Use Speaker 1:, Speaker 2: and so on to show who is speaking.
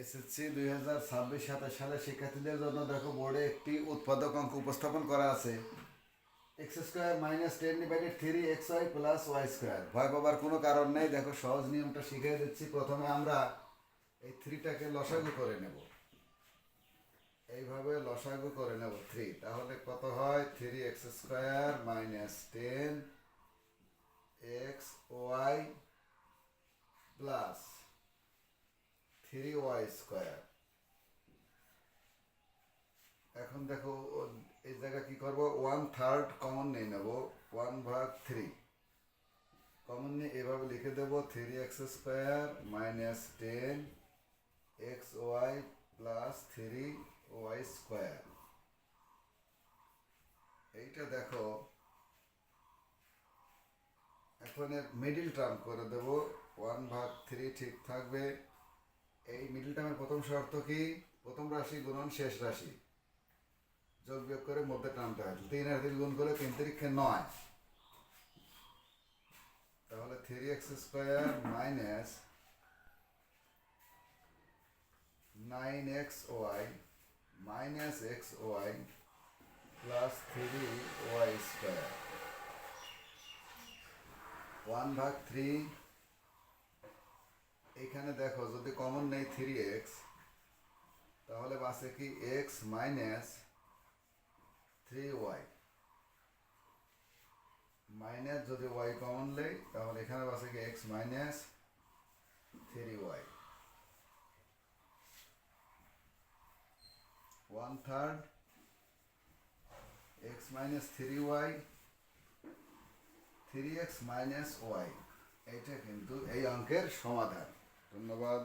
Speaker 1: SSC 2026-27 সালে শিক্ষার্থীদের জন্য দেখো বোর্ডে একটি উৎপাদক অঙ্ক উপস্থাপন করা আছে। X square minus 10/3 xy plus Y square. ভয় পাবার কোনো কারণ নেই, দেখো সহজ নিয়মটা শিখিয়ে দিচ্ছি। প্রথমে আমরা এই থ্রিটাকে লসাগু করে নেব, এইভাবে লসাগু করে নেব থ্রি। তাহলে কত হয়? 3x² minus 10xy plus 3y²। এখন দেখো এই জায়গা কি করব, 1/3 কমন নিয়ে নেব, 1/3 কমন নিয়ে এভাবে লিখে দেব 3x² minus 10xy plus 3y²। এইটা দেখো এখন এর মিডিল টার্ম করে দেব, 1/3 ঠিক থাকবে। এই মিডিল টার্মের প্রথম শর্ত কি? প্রথম রাশি গুণন শেষ রাশি যোগ বিয়োগ করে মধ্যে টানতে হয়। 3 আর 3 গুণ করে 3 3 9। তাহলে 3x² minus 9xy minus xy plus 3y²। 1/3 এখানে দেখো যদি কমন নেই 3x, তাহলে বাসে কি x মাইনাস 3y, মাইনাস যদি y কমন নেই তাহলে এখানে বাসে কি x minus 3y। 1/3 x minus 3y 3x minus y। এইটা কিন্তু এই অঙ্কের সমাধান। ধন্যবাদ।